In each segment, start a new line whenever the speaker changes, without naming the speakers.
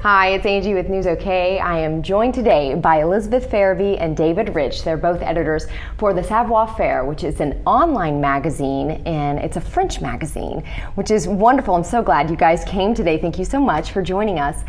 Hi, it's Angie with News OK. I am joined today by Elizabeth Farabee and David Rich. They're both editors for the Savoir Faire, which is an online magazine, and it's a French magazine, which is wonderful. I'm so glad you guys came today. Thank you so much for joining us.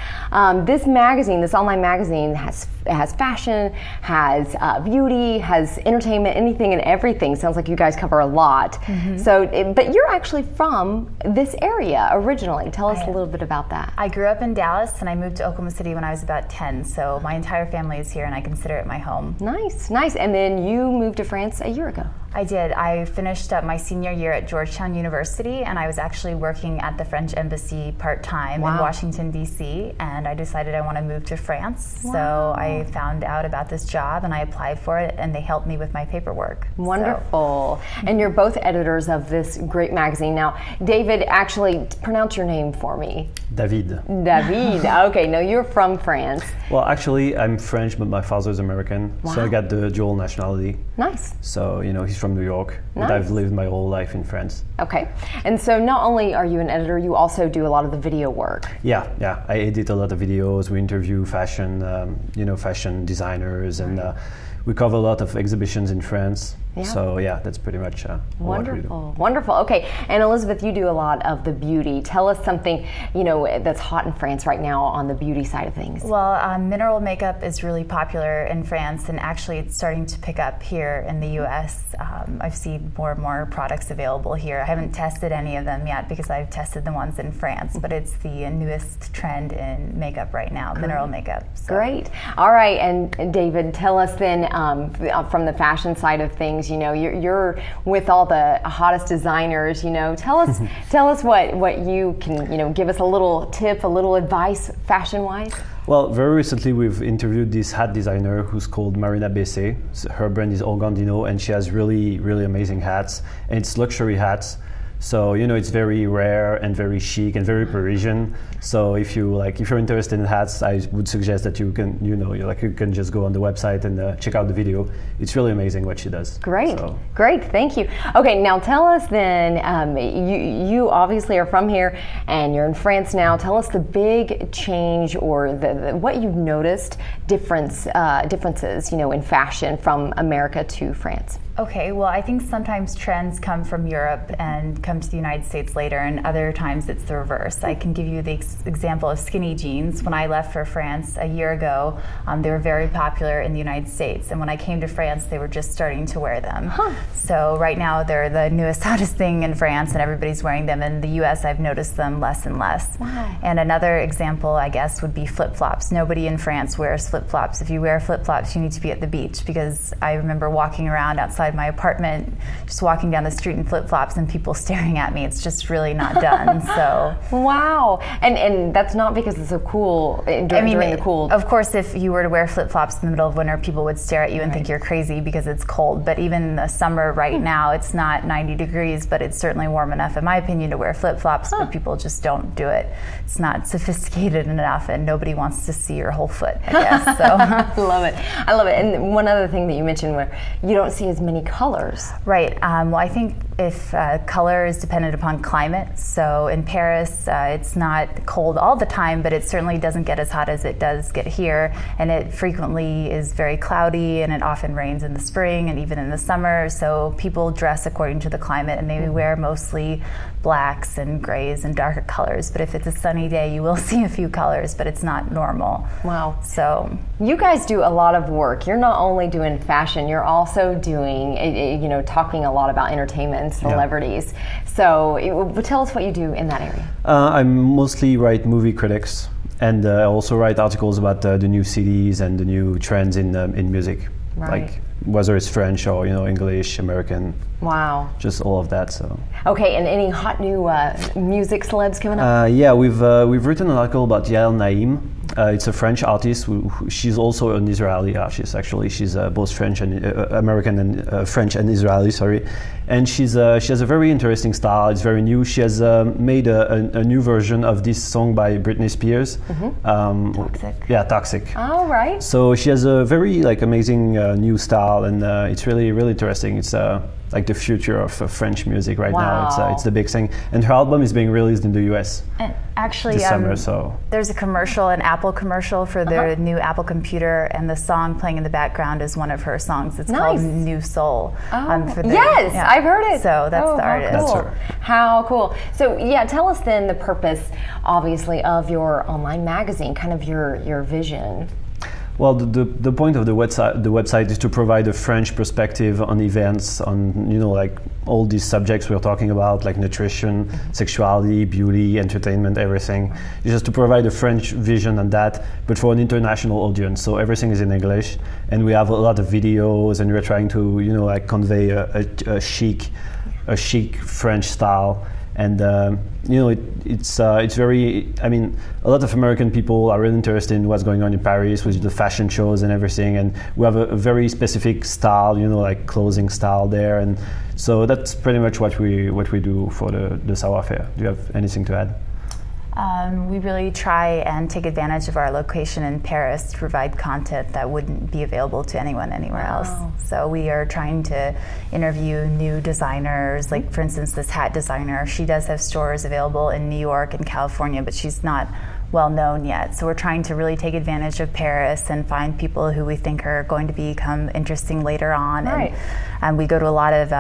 This magazine, this online magazine, has fashion, has beauty, has entertainment, anything and everything. Sounds like you guys cover a lot. Mm-hmm. But you're actually from this area originally. Tell us a little bit about that.
I grew up in Dallas, and I moved to Oklahoma City when I was about 10, so my entire family is here, and I consider it my home.
Nice, nice. And then you moved to France a year ago.
I did. I finished up my senior year at Georgetown University, and I was actually working at the French Embassy part-time in Washington, D.C., and I decided I want to move to France. Wow. So I found out about this job, and I applied for it, and they helped me with my paperwork.
Wonderful. So. And you're both editors of this great magazine. Now, David, actually, pronounce your name for me.
David.
David. Okay, no, you're from France.
Well, actually, I'm French, but my father's American, so I got the dual nationality.
Nice.
So, he's from New York, but I've lived my whole life in France.
Okay. And so not only are you an editor, you also do a lot of the video work.
Yeah. I edit a lot of videos. We interview fashion, fashion designers, and we cover a lot of exhibitions in France. Yeah. So that's pretty much what we do.
Wonderful. Okay, and Elizabeth, you do a lot of the beauty. Tell us something that's hot in France right now on the beauty side of things.
Well, mineral makeup is really popular in France, and actually it's starting to pick up here in the U.S. I've seen more and more products available here. I haven't tested any of them yet because I've tested the ones in France, but it's the newest trend in makeup right now, mineral makeup. So.
Great. All right, and David, tell us then from the fashion side of things. You're with all the hottest designers. Tell us what you can. Give us a little tip, a little advice, fashion-wise.
Well, very recently we've interviewed this hat designer who's called Marina Bessé. Her brand is Organdino, and she has really, really amazing hats, and it's luxury hats. So it's very rare and very chic and very Parisian. So if you're interested in hats, I would suggest that you can you can just go on the website and check out the video. It's really amazing what she does.
Great, great, thank you. Okay, now tell us then. You obviously are from here and you're in France now. Tell us the big change or the what you've noticed differences in fashion from America to France.
Okay, well, I think sometimes trends come from Europe and come to the United States later, and other times it's the reverse. I can give you the example of skinny jeans. When I left for France a year ago, they were very popular in the United States, and when I came to France, they were just starting to wear them. So right now, they're the newest, hottest thing in France, and everybody's wearing them. In the U.S., I've noticed them less and less.
Wow.
And another example, I guess, would be flip-flops. Nobody in France wears flip-flops. If you wear flip-flops, you need to be at the beach, because I remember walking around outside my apartment, just walking down the street in flip-flops and people staring at me. It's just really not done. So
wow, and that's not because it's so cool during the cool.
Of course, if you were to wear flip-flops in the middle of winter, people would stare at you and think you're crazy because it's cold. But even in the summer right now, it's not 90 degrees, but it's certainly warm enough, in my opinion, to wear flip-flops. But people just don't do it. It's not sophisticated enough, and nobody wants to see your whole foot, I guess. So
I love it. And one other thing that you mentioned, where you don't see as many colors.
Right. Well, I think if color is dependent upon climate. So in Paris, it's not cold all the time, but it certainly doesn't get as hot as it does get here. And it frequently is very cloudy, and it often rains in the spring and even in the summer. So people dress according to the climate, and they wear mostly blacks and grays and darker colors. But if it's a sunny day, you will see a few colors, but it's not normal.
Wow.
So
you guys do a lot of work. You're not only doing fashion, you're also doing, talking a lot about entertainment and celebrities. So tell us what you do in that area.
I mostly write movie critics, and I also write articles about the new CDs and the new trends in music.
Right.
Like whether it's French or English, American.
Wow.
Just all of that. So.
Okay, and any hot new music celebs coming up?
We've written an article about Yael Naim. It's a French artist. She's also an Israeli artist. Actually, she's both French and American and French and Israeli. Sorry, and she has a very interesting style. It's very new. She has made a new version of this song by Britney Spears.
Mm-hmm. Toxic.
Yeah, Toxic.
Oh, right.
So she has a very amazing new style, and it's really, really interesting. It's like the future of French music right now.
Wow.
It's the big thing, and her album is being released in the U.S.
And actually,
this summer. So
there's a commercial, an Apple commercial for their new Apple computer, and the song playing in the background is one of her songs. It's called New Soul.
Yes, I've heard it.
So that's the artist.
That's
Cool.
her.
How cool. So yeah, tell us then the purpose, obviously, of your online magazine, kind of your vision.
Well, the point of the website is to provide a French perspective on events, on like all these subjects we're talking about, like nutrition, sexuality, beauty, entertainment, everything. It's just to provide a French vision on that, but for an international audience. So everything is in English, and we have a lot of videos, and we're trying to like convey a chic French style. And it's very. I mean, a lot of American people are really interested in what's going on in Paris with the fashion shows and everything. And we have a very specific style, like clothing style there. And so that's pretty much what we do for the Savoir Faire. Do you have anything to add?
We really try and take advantage of our location in Paris to provide content that wouldn't be available to anyone anywhere else. So we are trying to interview new designers, like for instance this hat designer. She does have stores available in New York and California, but she's not well known yet. So we're trying to really take advantage of Paris and find people who we think are going to become interesting later on.
Right.
And we go to a lot of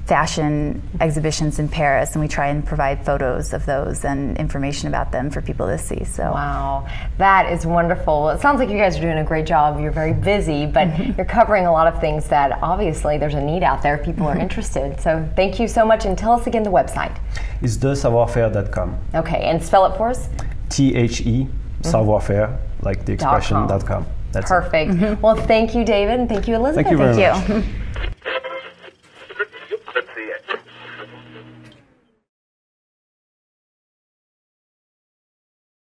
fashion exhibitions in Paris, and we try and provide photos of those and information about them for people to see. So
wow, that is wonderful. It sounds like you guys are doing a great job. You're very busy, but you're covering a lot of things that obviously there's a need out there. People are interested. So thank you so much, and tell us again the website.
It's thesavoirfaire.com.
Okay, and spell it for us.
THE Savoir Faire, like the expression .com. That's
perfect. Well, thank you, David, and thank you, Elizabeth.
Thank you very much.